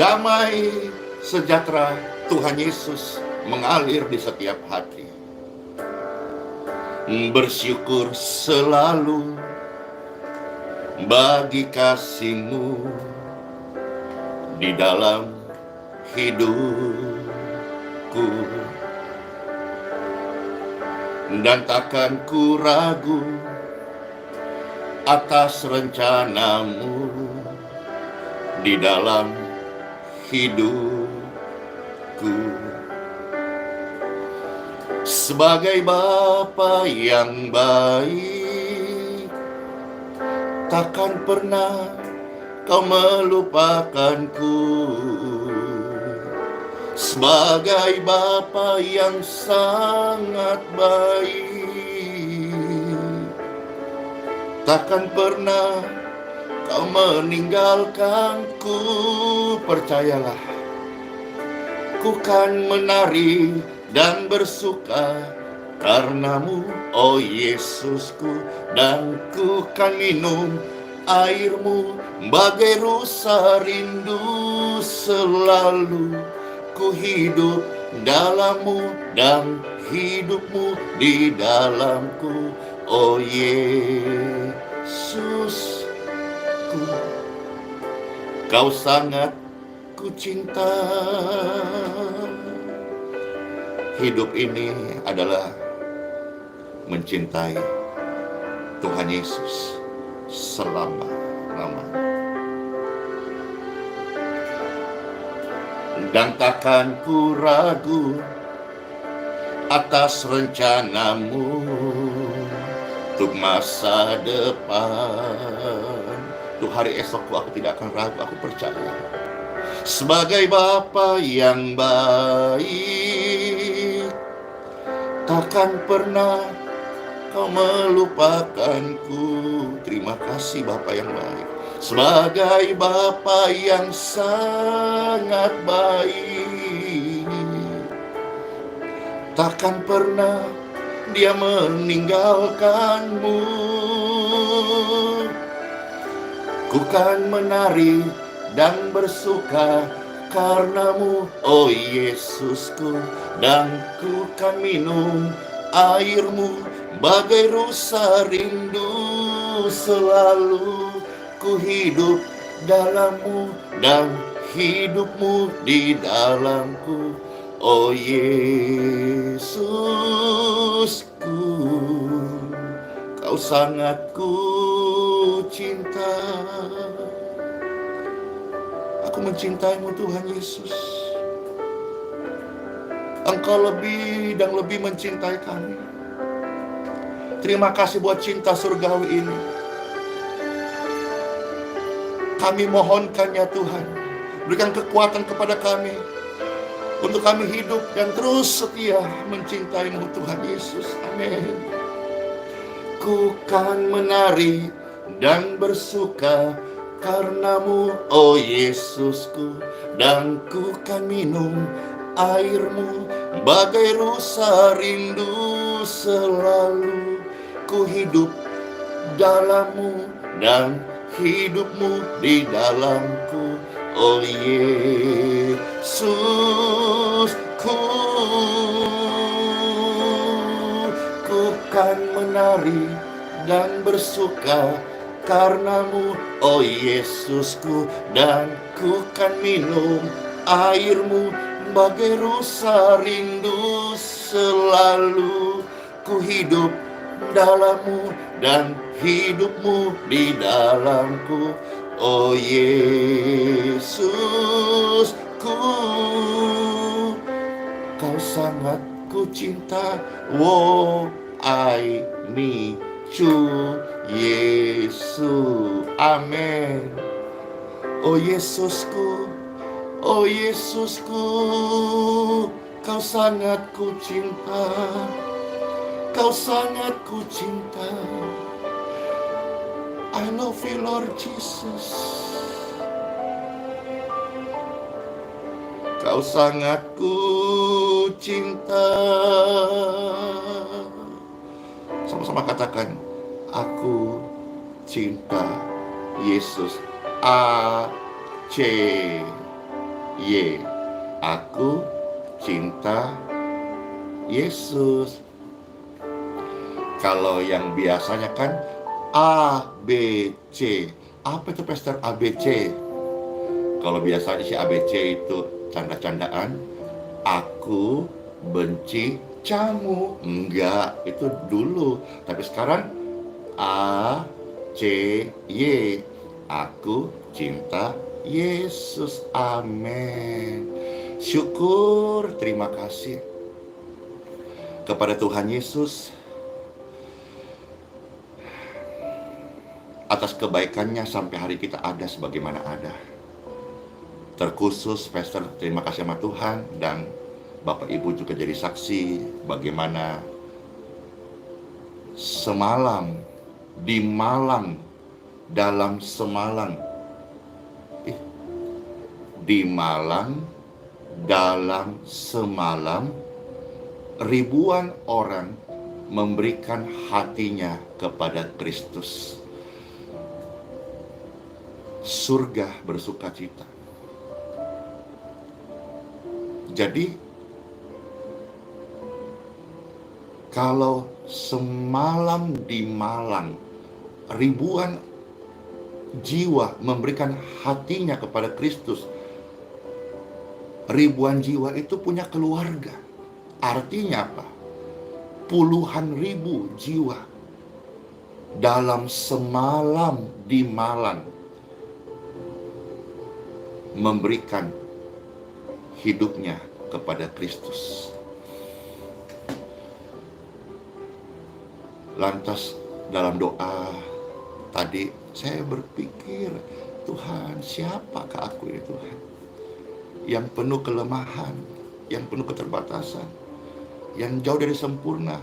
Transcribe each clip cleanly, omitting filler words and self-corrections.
Damai sejahtera Tuhan Yesus mengalir di setiap hati. Bersyukur selalu bagi kasih-Mu di dalam hidupku, dan takkan ku ragu atas rencana-Mu di dalam hidupku. Sebagai Bapa yang baik, takkan pernah Kau melupakanku. Sebagai Bapa yang sangat baik, takkan pernah Kau meninggalkanku. Percayalah, ku kan menari dan bersuka karena-Mu, oh Yesusku, dan ku kan minum air-Mu bagai rusa rindu. Selalu ku hidup dalam-Mu dan hidup-Mu di dalamku, oh Yesusku. Kau sangat ku cinta. Hidup ini adalah mencintai Tuhan Yesus selama-lamanya. Dan takkan ku ragu atas rencana-Mu untuk masa depan. Untuk hari esokku aku tidak akan ragu, aku percaya. Sebagai Bapa yang baik, takkan pernah Kau melupakanku. Terima kasih Bapa yang baik. Sebagai Bapa yang sangat baik, takkan pernah Dia meninggalkanmu. Ku kan menari dan bersuka karena-Mu, oh Yesusku, dan ku kan minum air-Mu bagai rusa rindu. Selalu ku hidup dalam-Mu dan hidup-Mu di dalamku, oh Yesusku. Kau sangat ku cinta. Aku mencintai-Mu Tuhan Yesus. Engkau lebih dan lebih mencintai kami. Terima kasih buat cinta surgawi ini. Kami mohonkan ya Tuhan, berikan kekuatan kepada kami untuk kami hidup dan terus setia mencintai-Mu Tuhan Yesus. Amin. Ku kan menari dan bersuka karena-Mu, oh Yesusku, dan ku kan minum air-Mu bagai rusa rindu. Selalu ku hidup dalam-Mu dan hidup-Mu di dalamku, oh Yesusku. Ku kan menari dan bersuka karena-Mu, oh Yesusku, dan ku kan minum air-Mu bagai rusa rindu. Selalu ku hidup dalam-Mu dan hidup-Mu di dalamku, oh Yesusku. Kau sangat ku cinta, oh I need you, Yesus. Amin. Oh Yesusku, oh Yesusku, Kau sangat ku cinta. Kau sangat ku cinta. I love you Lord Jesus. Kau sangat ku cinta. Sama-sama katakan, aku cinta Yesus. A C Y. Aku cinta Yesus. Kalau yang biasanya kan A, B, C. Apa itu Pastor A, B, C? Kalau biasanya si A, B, C itu canda-candaan. Aku benci kamu. Enggak, itu dulu. Tapi sekarang A, C, Y. Aku cinta Yesus. Amin. Syukur, terima kasih kepada Tuhan Yesus atas kebaikannya sampai hari kita ada sebagaimana ada. Terkhusus Pastor terima kasih sama Tuhan, dan Bapak Ibu juga jadi saksi bagaimana semalam di Malang, dalam semalam di Malang dalam semalam ribuan orang memberikan hatinya kepada Kristus. Surga bersuka cita. Jadi kalau semalam di Malang ribuan jiwa memberikan hatinya kepada Kristus, ribuan jiwa itu punya keluarga. Artinya apa? Puluhan ribu jiwa dalam semalam di Malang memberikan hidupnya kepada Kristus. Lantas dalam doa tadi saya berpikir, Tuhan, siapakah aku ini Tuhan? Yang penuh kelemahan, yang penuh keterbatasan, yang jauh dari sempurna,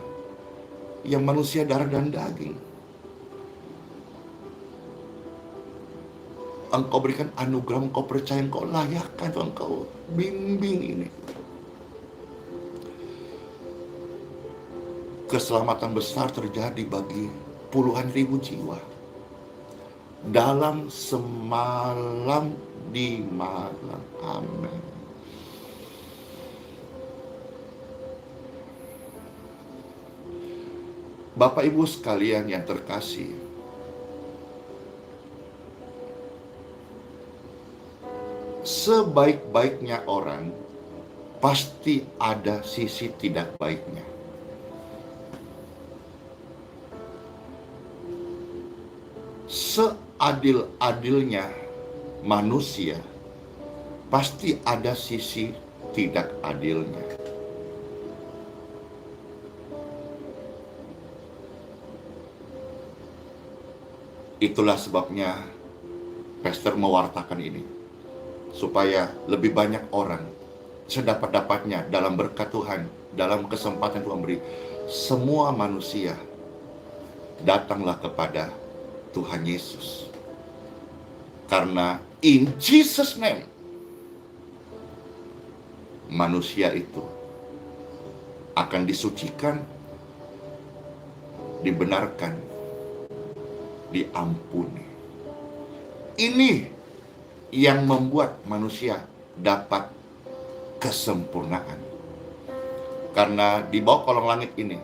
yang manusia darah dan daging. Engkau berikan anugerah, Engkau percaya, Engkau layakkan, Engkau bimbing ini. Keselamatan besar terjadi bagi puluhan ribu jiwa dalam semalam di Malang. Amin. Bapak Ibu sekalian yang terkasih, sebaik-baiknya orang pasti ada sisi tidak baiknya. Seadil-adilnya manusia pasti ada sisi tidak adilnya. Itulah sebabnya Pastor mewartakan ini, supaya lebih banyak orang sedapat-dapatnya dalam berkat Tuhan, dalam kesempatan Tuhan beri, semua manusia datanglah kepada Tuhan Yesus. Karena in Jesus name, manusia itu akan disucikan, dibenarkan, diampuni. Ini yang membuat manusia dapat kesempurnaan. Karena di bawah kolong langit ini,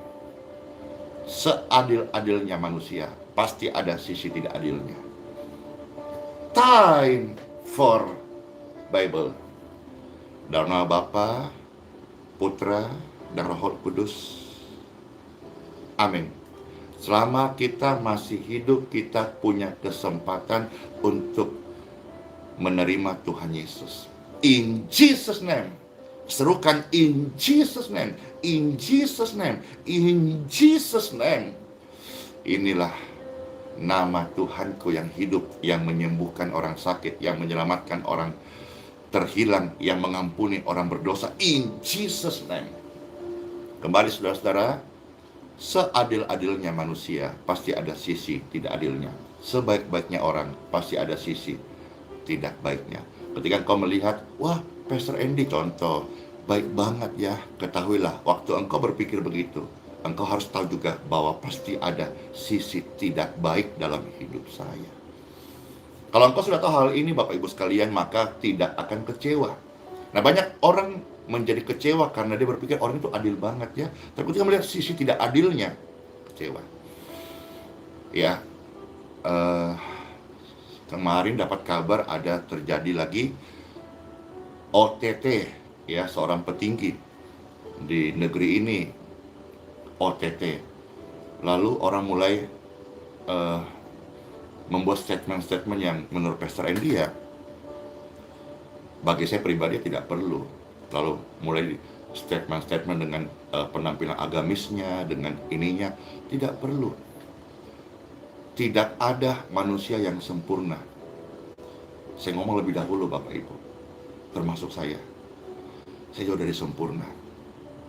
seadil-adilnya manusia, pasti ada sisi tidak adilnya. Time for Bible. Dalam nama Bapa, Putra, dan Roh Kudus. Amin. Selama kita masih hidup, kita punya kesempatan untuk menerima Tuhan Yesus. In Jesus name. Serukan in Jesus name. In Jesus name. In Jesus name. Inilah nama Tuhanku yang hidup, yang menyembuhkan orang sakit, yang menyelamatkan orang terhilang, yang mengampuni orang berdosa. In Jesus name. Kembali saudara-saudara, seadil-adilnya manusia pasti ada sisi tidak adilnya. Sebaik-baiknya orang pasti ada sisi tidak baiknya. Ketika engkau melihat, wah Pastor Andy contoh, baik banget ya, ketahuilah waktu engkau berpikir begitu, engkau harus tahu juga bahwa pasti ada sisi tidak baik dalam hidup saya. Kalau engkau sudah tahu hal ini Bapak Ibu sekalian, maka tidak akan kecewa. Nah, banyak orang menjadi kecewa karena dia berpikir orang itu adil banget ya. Tapi ketika melihat sisi tidak adilnya, kecewa. Ya, kemarin dapat kabar ada terjadi lagi OTT, ya, seorang petinggi di negeri ini OTT. Lalu orang mulai membuat statement-statement yang menurut Pastor Andy ya, bagi saya pribadi tidak perlu. Lalu mulai statement-statement dengan penampilan agamisnya, dengan ininya, tidak perlu. Tidak ada manusia yang sempurna. Saya ngomong lebih dahulu Bapak Ibu, termasuk saya jauh dari sempurna.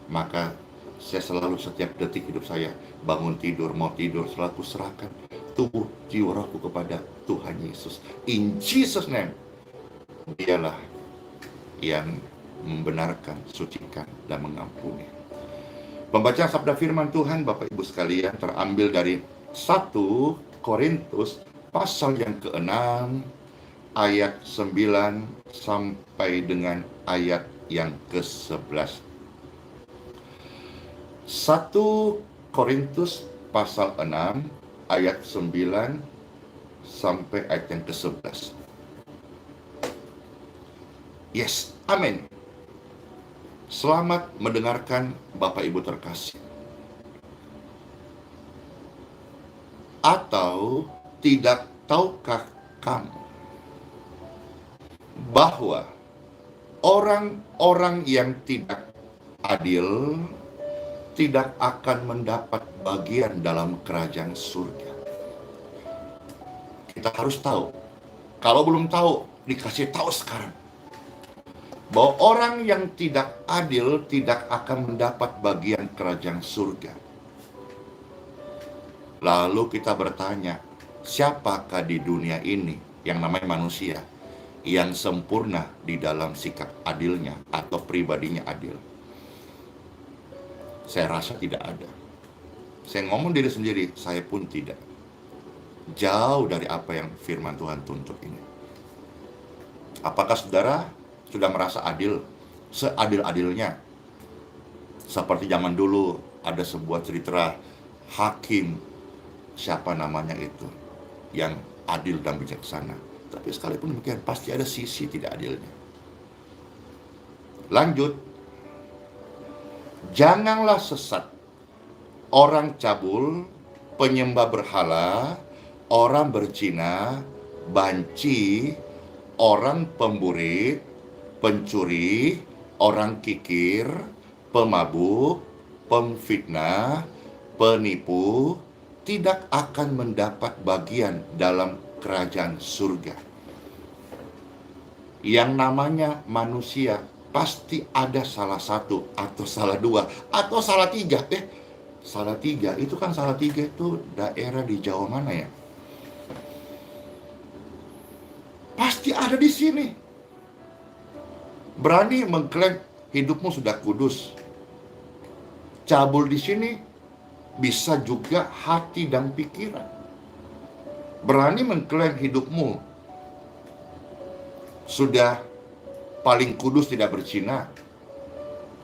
Maka saya selalu setiap detik hidup saya, bangun tidur, mau tidur, selalu serahkan tubuh jiwa rohku kepada Tuhan Yesus. In Jesus name, dialah yang membenarkan, sucikan, dan mengampuni. Pembacaan sabda firman Tuhan Bapak Ibu sekalian terambil dari 1 Korintus pasal yang ke-6 ayat 9 sampai dengan ayat yang ke-11. 1 Korintus pasal 6 ayat 9 sampai ayat yang ke-11. Yes, amin. Selamat mendengarkan Bapak Ibu terkasih. Atau tidak tahukah kamu bahwa orang-orang yang tidak adil tidak akan mendapat bagian dalam kerajaan surga? Kita harus tahu. Kalau belum tahu, dikasih tahu sekarang. Bahwa orang yang tidak adil tidak akan mendapat bagian kerajaan surga. Lalu kita bertanya, siapakah di dunia ini yang namanya manusia yang sempurna di dalam sikap adilnya atau pribadinya adil? Saya rasa tidak ada. Saya ngomong diri sendiri, saya pun tidak. Jauh dari apa yang firman Tuhan tuntut ini. Apakah saudara sudah merasa adil? Seadil-adilnya. Seperti zaman dulu ada sebuah cerita hakim, siapa namanya itu, yang adil dan bijaksana. Tapi sekalipun demikian, pasti ada sisi tidak adilnya. Lanjut. Janganlah sesat. Orang cabul, penyembah berhala, orang berzina, banci, orang pemburit, pencuri, orang kikir, pemabuk, pemfitnah, penipu, tidak akan mendapat bagian dalam kerajaan surga. Yang namanya manusia pasti ada salah satu atau salah dua atau salah tiga. Salah tiga itu kan, salah tiga itu daerah di Jawa mana ya? Pasti ada di sini. Berani mengklaim hidupmu sudah kudus. Cabul di sini bisa juga hati dan pikiran. Berani mengklaim hidupmu sudah paling kudus, tidak berzina.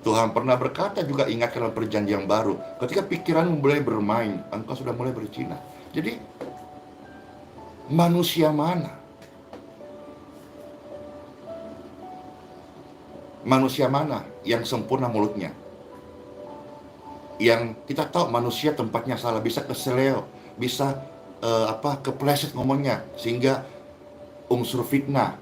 Tuhan pernah berkata juga, ingat dalam perjanjian baru, ketika pikiranmu mulai bermain, engkau sudah mulai berzina. Jadi manusia mana? Manusia mana yang sempurna mulutnya? Yang kita tahu manusia tempatnya salah, bisa keseleo, bisa kepleset ngomongnya, sehingga unsur fitnah.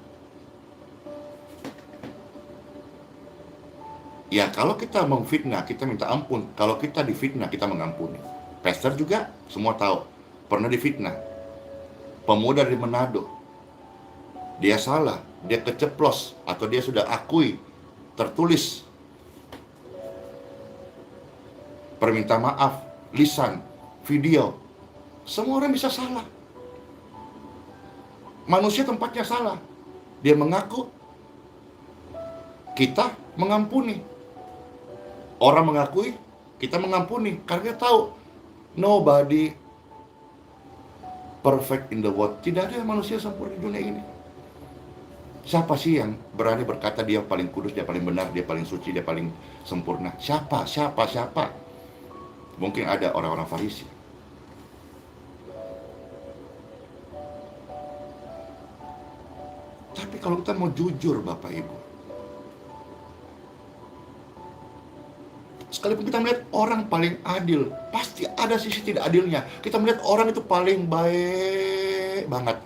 Ya, kalau kita memfitnah, kita minta ampun. Kalau kita difitnah, kita mengampuni. Pastor juga semua tahu, pernah difitnah. Pemuda dari Manado, dia salah, dia keceplos, atau dia sudah akui, tertulis perminta maaf, lisan, video. Semua orang bisa salah. Manusia tempatnya salah. Dia mengaku, kita mengampuni. Orang mengakui, kita mengampuni. Karena kita tahu, nobody perfect in the world. Tidak ada manusia sempurna di dunia ini. Siapa sih yang berani berkata dia paling kudus, dia paling benar, dia paling suci, dia paling sempurna? Siapa? Mungkin ada orang-orang Farisi. Tapi kalau kita mau jujur Bapak Ibu, sekalipun kita melihat orang paling adil, pasti ada sisi tidak adilnya. Kita melihat orang itu paling baik banget,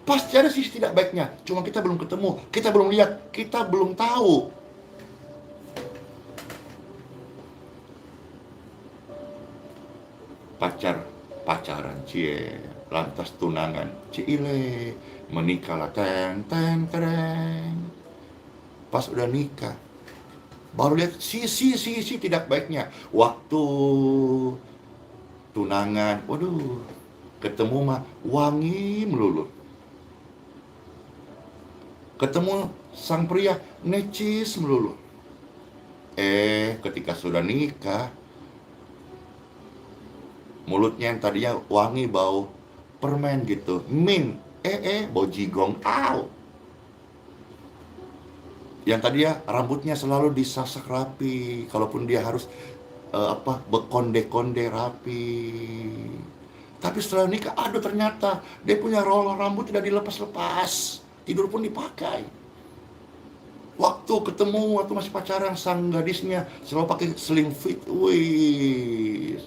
pasti ada sisi tidak baiknya. Cuma kita belum ketemu, kita belum lihat, kita belum tahu. Pacaran, cie, lantas tunangan, ciile, menikahlah, teng. Pas udah nikah, baru lihat sisi tidak baiknya. Waktu tunangan, waduh, ketemu mah wangi melulu. Ketemu sang pria necis melulu. Ketika sudah nikah, mulutnya yang tadinya wangi bau permen gitu, bau jigong, yang tadinya rambutnya selalu disasak rapi, kalaupun dia harus bekonde-konde rapi. Tapi setelah nikah, aduh ternyata dia punya roll rambut tidak dilepas-lepas, tidur pun dipakai. Waktu ketemu, waktu masih pacaran, sang gadisnya selalu pakai slim fit, wih.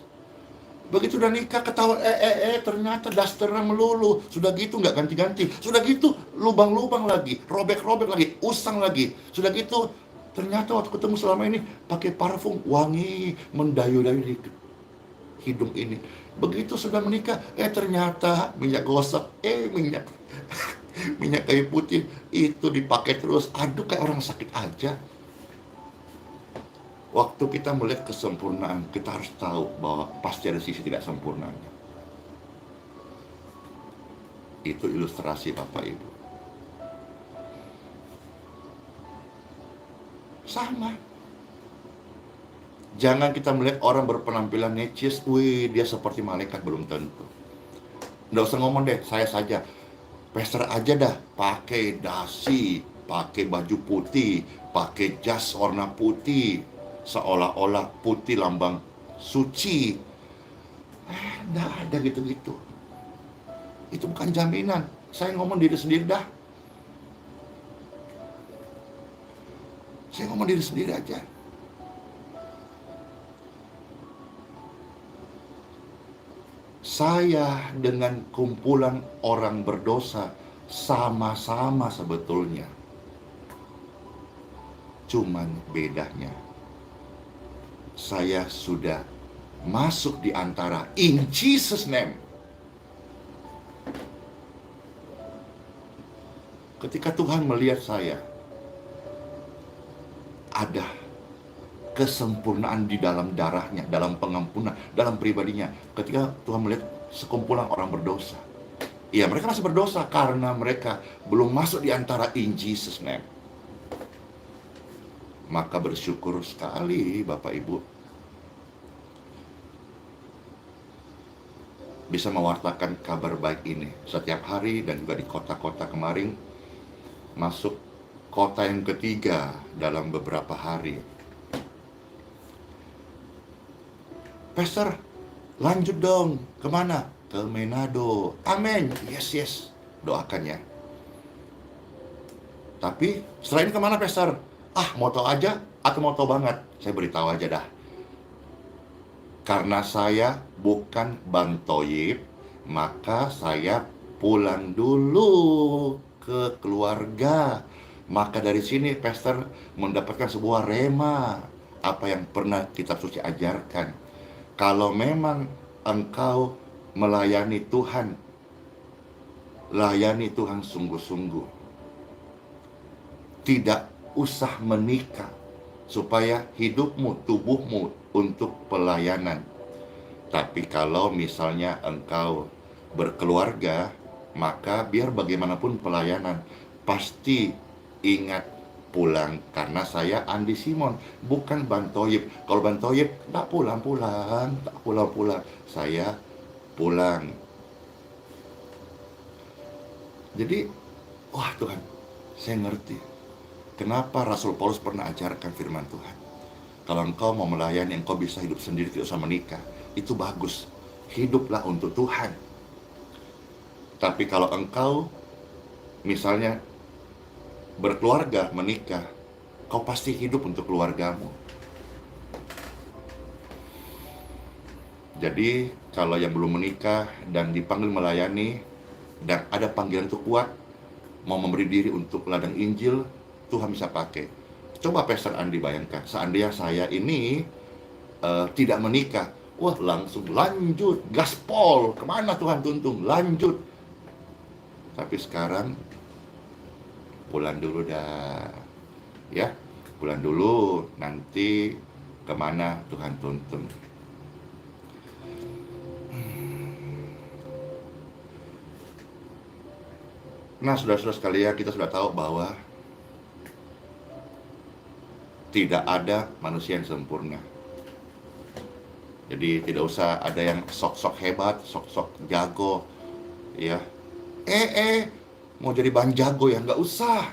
Begitu udah nikah ketahuan, ternyata dasternya melulu. Sudah gitu nggak ganti-ganti. Sudah gitu lubang-lubang lagi, robek-robek lagi, usang lagi. Sudah gitu ternyata waktu ketemu selama ini pakai parfum wangi mendayu-dayu di hidung ini. Begitu sudah menikah, ternyata minyak gosok, minyak minyak kayu putih itu dipakai terus. Aduh, kayak orang sakit aja. Waktu kita melihat kesempurnaan, kita harus tahu bahwa pasti ada sisi tidak sempurnanya. Itu ilustrasi Bapak Ibu. Sama. Jangan kita melihat orang berpenampilan necis, wih dia seperti malaikat, belum tentu. Nggak usah ngomong deh, saya saja. Pastor aja dah, pakai dasi, pakai baju putih, pakai jas warna putih, seolah-olah putih lambang suci. Nggak ada gitu-gitu. Itu bukan jaminan. Saya ngomong diri sendiri dah. Saya ngomong diri sendiri aja. Saya dengan kumpulan orang berdosa sama-sama sebetulnya. Cuman bedanya, saya sudah masuk di antara, in Jesus name. Ketika Tuhan melihat saya, ada kesempurnaan di dalam darahnya, dalam pengampunan, dalam pribadinya. Ketika Tuhan melihat sekumpulan orang berdosa, ya mereka masih berdosa karena mereka belum masuk di antara in Jesus name. Maka bersyukur sekali Bapak Ibu bisa mewartakan kabar baik ini setiap hari, dan juga di kota-kota kemarin, masuk kota yang ketiga dalam beberapa hari. Pastor, lanjut dong. Kemana? Ke Manado. Amin. Yes. Doakan ya. Tapi setelah ini kemana Pastor? Mau tahu aja atau mau tahu banget? Saya beritahu aja dah. Karena saya bukan bantoyib, maka saya pulang dulu ke keluarga. Maka dari sini Pastor mendapatkan sebuah rema, apa yang pernah kitab suci ajarkan. Kalau memang engkau melayani Tuhan, layani Tuhan sungguh-sungguh. Tidak usah menikah, supaya hidupmu, tubuhmu untuk pelayanan. Tapi kalau misalnya engkau berkeluarga, maka biar bagaimanapun pelayanan, pasti ingat pulang. Karena saya Andi Simon, bukan bantoyib. Kalau bantoyib tak pulang. Saya pulang. Jadi, wah Tuhan, Saya ngerti kenapa Rasul Paulus pernah ajarkan firman Tuhan. Kalau engkau mau melayani, engkau bisa hidup sendiri, tidak usah menikah. Itu bagus. Hiduplah untuk Tuhan. Tapi kalau engkau misalnya berkeluarga, menikah, kau pasti hidup untuk keluargamu. Jadi kalau yang belum menikah dan dipanggil melayani dan ada panggilan itu kuat, mau memberi diri untuk ladang Injil, Tuhan bisa pakai. Coba Pastor Andi bayangkan, seandainya saya ini tidak menikah, wah langsung lanjut, gaspol, kemana Tuhan tuntun, lanjut. Tapi sekarang pulang dulu dah, ya, pulang dulu, nanti kemana Tuhan tuntun. Nah, saudara-saudara sekalian, kita sudah tahu bahwa tidak ada manusia yang sempurna. Jadi tidak usah ada yang sok-sok hebat, sok-sok jago, ya. Mau jadi bahan jago ya, nggak usah.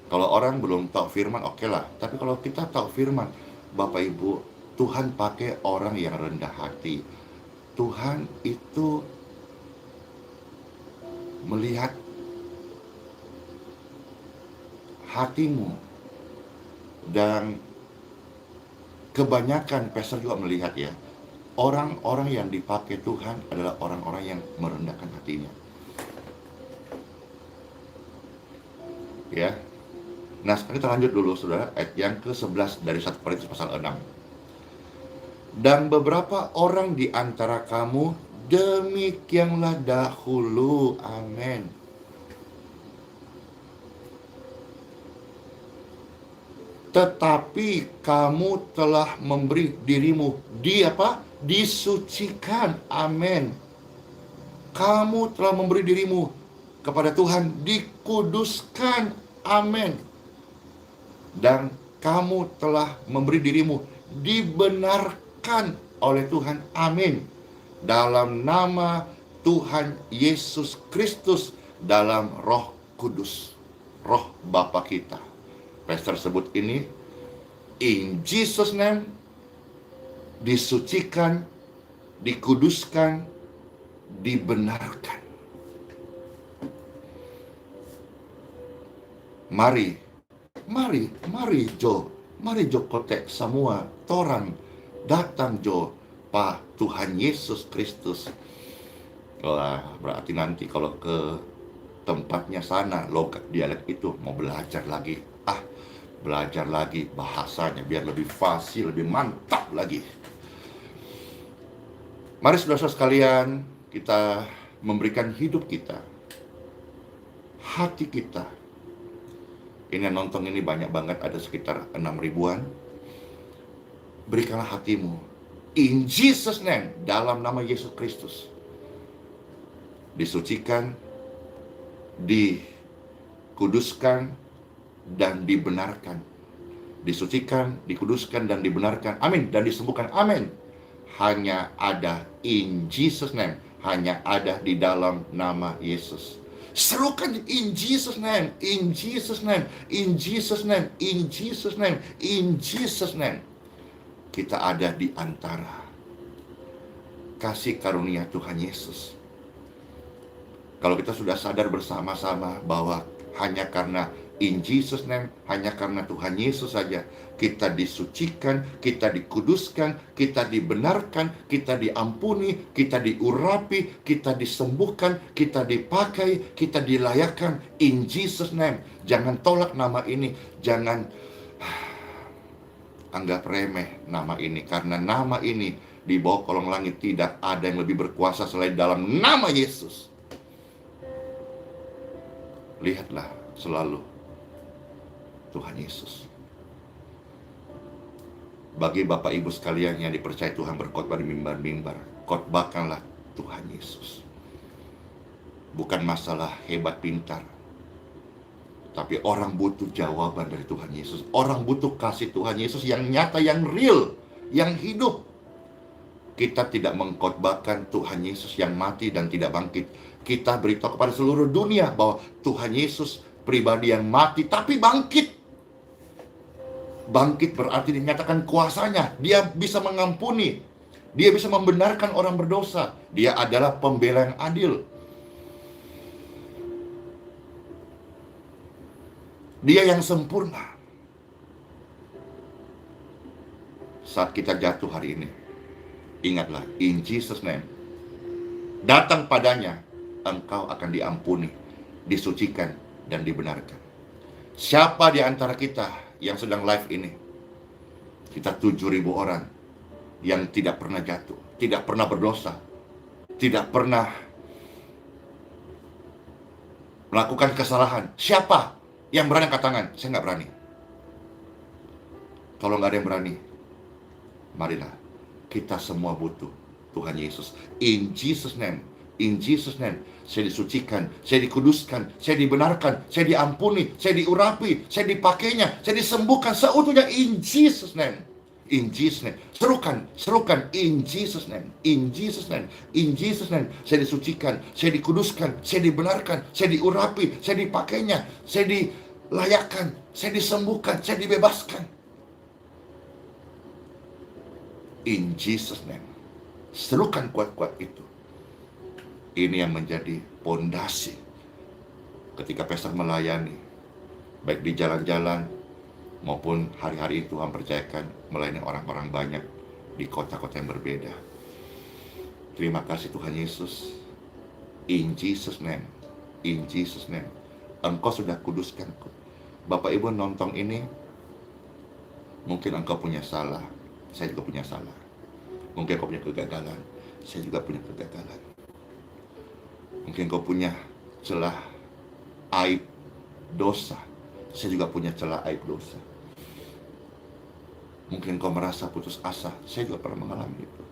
Kalau orang belum tahu firman, oke lah. Tapi kalau kita tahu firman, Bapak Ibu, Tuhan pakai orang yang rendah hati. Tuhan itu melihat hatimu, dan kebanyakan pastor juga melihat ya, orang-orang yang dipakai Tuhan adalah orang-orang yang merendahkan hatinya, ya. Nah, sekarang kita lanjut dulu saudara, ayat yang ke-11 dari 1 Korintus pasal 6. Dan beberapa orang di antara kamu demikianlah dahulu, amin, tetapi kamu telah memberi dirimu disucikan, amin. Kamu telah memberi dirimu kepada Tuhan, dikuduskan, amin. Dan kamu telah memberi dirimu dibenarkan oleh Tuhan, amin, dalam nama Tuhan Yesus Kristus, dalam Roh Kudus, Roh Bapa kita. Pastor sebut ini, in Jesus name, disucikan, dikuduskan, dibenarkan. Mari Jo kotek semua torang datang Jo pa Tuhan Yesus Kristus. Wah, berarti nanti kalau ke tempatnya sana, logat dialek itu mau belajar lagi. Belajar lagi bahasanya biar lebih fasih, lebih mantap lagi. Mari saudara-saudara sekalian, kita memberikan hidup kita, hati kita. Ini yang nonton ini banyak banget, ada sekitar 6 ribuan. Berikanlah hatimu, in Jesus name, dalam nama Yesus Kristus, disucikan, dikuduskan, dan dibenarkan. Disucikan, dikuduskan, dan dibenarkan, amin, dan disembuhkan, amin. Hanya ada in Jesus name, hanya ada di dalam nama Yesus. Serukan in Jesus name, in Jesus name, in Jesus name, in Jesus name, in Jesus name. Kita ada di antara kasih karunia Tuhan Yesus. Kalau kita sudah sadar bersama-sama bahwa hanya karena in Jesus name, hanya karena Tuhan Yesus saja, kita disucikan, kita dikuduskan, kita dibenarkan, kita diampuni, kita diurapi, kita disembuhkan, kita dipakai, kita dilayakkan in Jesus name. Jangan tolak nama ini, jangan anggap remeh nama ini, karena nama ini di bawah kolong langit tidak ada yang lebih berkuasa selain dalam nama Yesus. Lihatlah selalu Tuhan Yesus. Bagi Bapak Ibu sekalian yang dipercaya Tuhan berkhotbah di mimbar-mimbar, khotbahkanlah Tuhan Yesus. Bukan masalah hebat pintar, tapi orang butuh jawaban dari Tuhan Yesus. Orang butuh kasih Tuhan Yesus yang nyata, yang real, yang hidup. kita tidak mengkhotbahkan Tuhan Yesus yang mati dan tidak bangkit. Kita beritahu kepada seluruh dunia bahwa Tuhan Yesus pribadi yang mati tapi bangkit. Bangkit berarti dinyatakan kuasanya. Dia bisa mengampuni. Dia bisa membenarkan orang berdosa. Dia adalah pembela yang adil. Dia yang sempurna. Saat kita jatuh hari ini, ingatlah, in Jesus name, datang padanya, engkau akan diampuni, disucikan, dan dibenarkan. Siapa di antara kita yang sedang live ini? Kita 7.000 orang yang tidak pernah jatuh, tidak pernah berdosa, tidak pernah melakukan kesalahan. Siapa yang berani angkat tangan? Saya nggak berani. Kalau nggak ada yang berani, marilah, kita semua butuh Tuhan Yesus. In Jesus name, in Jesus name, saya disucikan, saya dikuduskan, saya dibenarkan, saya diampuni, saya diurapi, saya dipakainya, saya disembuhkan seutuhnya. In Jesus name, in Jesus name. Serukan, in Jesus name, in Jesus name, in Jesus name. Saya disucikan, saya dikuduskan, saya dibenarkan, saya diurapi, saya dipakainya, saya dilayakkan, saya disembuhkan, saya dibebaskan. In Jesus name. Serukan kuat-kuat itu. Ini yang menjadi pondasi ketika Pastor melayani, baik di jalan-jalan maupun hari-hari Tuhan percayakan melayani orang-orang banyak di kota-kota yang berbeda. Terima kasih Tuhan Yesus. In Jesus name, in Jesus name, Engkau sudah kuduskan. Bapak Ibu nonton ini, mungkin engkau punya salah, saya juga punya salah. Mungkin kau punya kegagalan, saya juga punya kegagalan. Mungkin kau punya celah aib dosa, saya juga punya celah aib dosa. Mungkin kau merasa putus asa, saya juga pernah mengalami itu.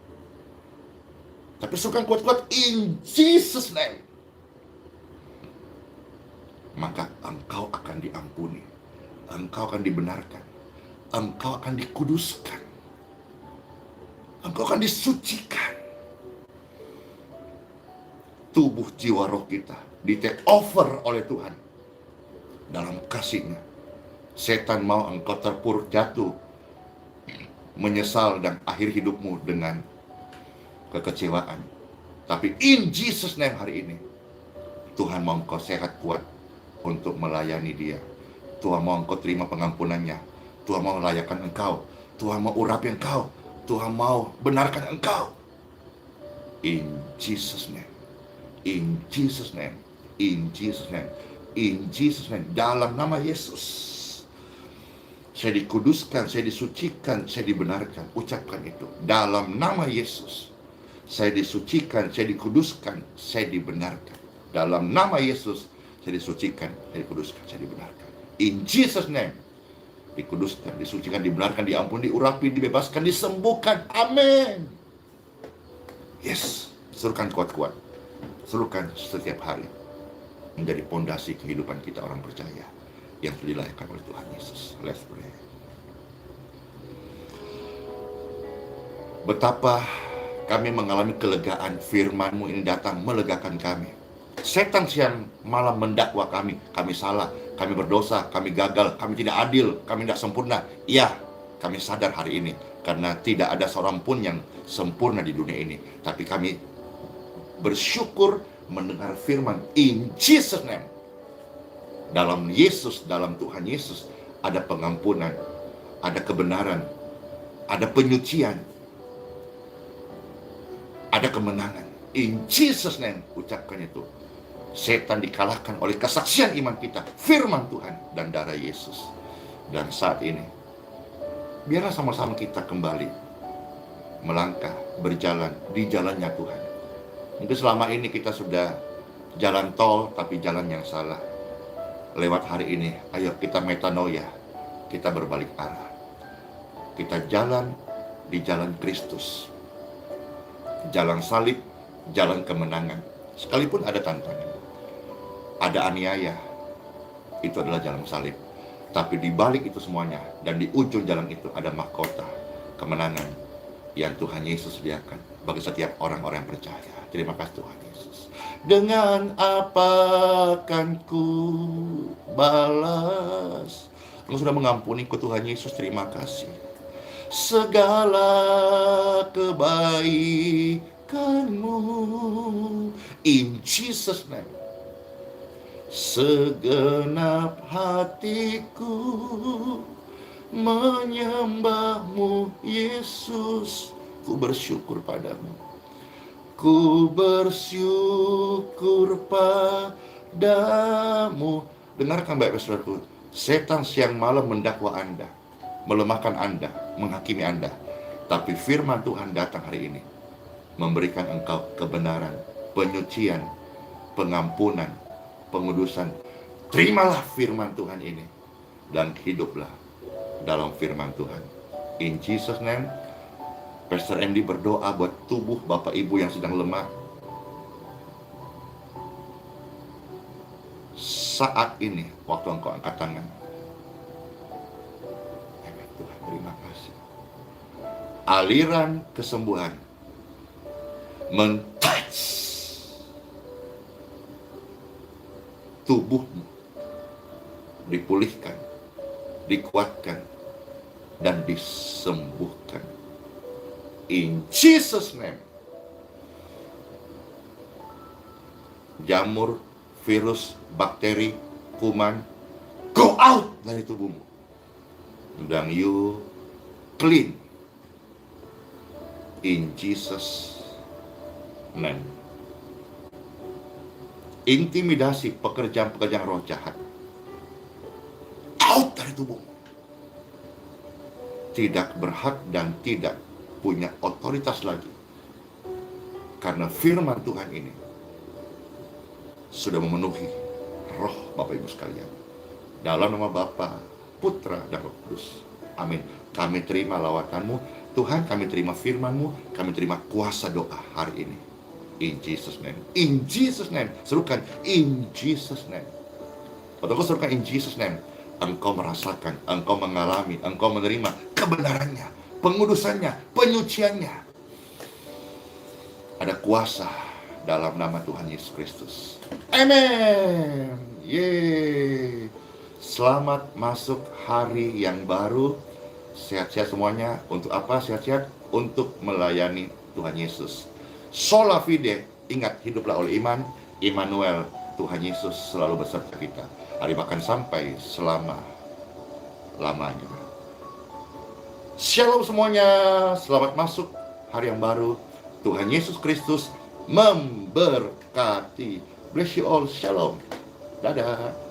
Tapi suka kuat-kuat in Jesus name, maka engkau akan diampuni, engkau akan dibenarkan, engkau akan dikuduskan, engkau akan disucikan. Tubuh, jiwa, roh kita di take over oleh Tuhan dalam kasih-Nya. Setan mau engkau terpuruk jatuh, menyesal dan akhir hidupmu dengan kekecewaan. Tapi in Jesus name hari ini, Tuhan mau engkau sehat kuat untuk melayani Dia. Tuhan mau engkau terima pengampunannya. Tuhan mau melayakkan engkau. Tuhan mau urapi engkau. Tuhan mau benarkan engkau. In Jesus name, in Jesus name, in Jesus name, in Jesus name, dalam nama Yesus. Saya dikuduskan, saya disucikan, saya dibenarkan. Ucapkan itu. Dalam nama Yesus. Saya disucikan, saya dikuduskan, saya dibenarkan. Dalam nama Yesus, saya disucikan, saya dikuduskan, saya dibenarkan. In Jesus name. Dikuduskan, disucikan, dibenarkan, diampuni, diurapi, dibebaskan, disembuhkan. Amin. Yes. Serukan kuat-kuat. Serukan setiap hari. Menjadi pondasi kehidupan kita orang percaya yang dilayakkan oleh Tuhan Yesus. Let's pray. Betapa kami mengalami kelegaan, firman-Mu ini datang melegakan kami. Setan siang malam mendakwa kami salah, kami berdosa, kami gagal, kami tidak adil, kami tidak sempurna. Iya, kami sadar hari ini, karena tidak ada seorang pun yang sempurna di dunia ini. Tapi kami bersyukur mendengar firman in Jesus name. Dalam Yesus, dalam Tuhan Yesus, ada pengampunan, ada kebenaran, ada penyucian, ada kemenangan. In Jesus name, ucapkan itu. Setan dikalahkan oleh kesaksian iman kita, firman Tuhan dan darah Yesus. Dan saat ini, biarlah sama-sama kita kembali melangkah, berjalan di jalannya Tuhan. Mungkin selama ini kita sudah jalan tol, tapi jalan yang salah. Lewat hari ini, ayo kita metanoia, kita berbalik arah. Kita jalan di jalan Kristus. Jalan salib, jalan kemenangan. Sekalipun ada tantangan, ada aniaya, itu adalah jalan salib. Tapi di balik itu semuanya, dan di ujung jalan itu ada mahkota, kemenangan, yang Tuhan Yesus sediakan bagi setiap orang-orang yang percaya. Terima kasih Tuhan Yesus. Dengan apa akan ku balas? Engkau sudah mengampuniku Tuhan Yesus, terima kasih. Segala kebaikan-Mu, in Jesus name. Segenap hatiku menyembah-Mu Yesus. Ku bersyukur padamu. Ku bersyukur padamu. Dengarkan baik-baik saudaraku. Setan siang malam mendakwa Anda, melemahkan Anda, menghakimi Anda. Tapi firman Tuhan datang hari ini, memberikan engkau kebenaran, penyucian, pengampunan, pengudusan. Terimalah firman Tuhan ini dan hiduplah dalam firman Tuhan. In Jesus name, Pastor Andy berdoa buat tubuh Bapak Ibu yang sedang lemah. Saat ini, waktu engkau angkat tangan. Tuhan, terima kasih. Aliran kesembuhan men-touch tubuhmu, dipulihkan, dikuatkan, dan disembuhkan. In Jesus name. Jamur, virus, bakteri, kuman, go out dari tubuhmu. Dan you clean. In Jesus name. Intimidasi pekerjaan-pekerjaan roh jahat, out dari tubuhmu. Tidak berhak dan tidak punya otoritas lagi. Karena firman Tuhan ini sudah memenuhi roh Bapak Ibu sekalian. Dalam nama Bapa, Putra, dan Roh Kudus. Amin. Kami terima lawatan-Mu. Tuhan, kami terima firman-Mu. Kami terima kuasa doa hari ini. In Jesus name. In Jesus name. Serukan, in Jesus name. Waktu kau serukan in Jesus name, engkau merasakan, engkau mengalami, engkau menerima kebenarannya, pengudusannya, penyuciannya. Ada kuasa dalam nama Tuhan Yesus Kristus. Amen. Yeay. Selamat masuk hari yang baru. Sehat-sehat semuanya. Untuk apa sehat-sehat? Untuk melayani Tuhan Yesus. Sola fide, ingat, hiduplah oleh iman. Immanuel, Tuhan Yesus selalu beserta kita. Hari bahkan sampai selama-lamanya. Shalom semuanya, selamat masuk hari yang baru. Tuhan Yesus Kristus memberkati. Bless you all, shalom. Dadah.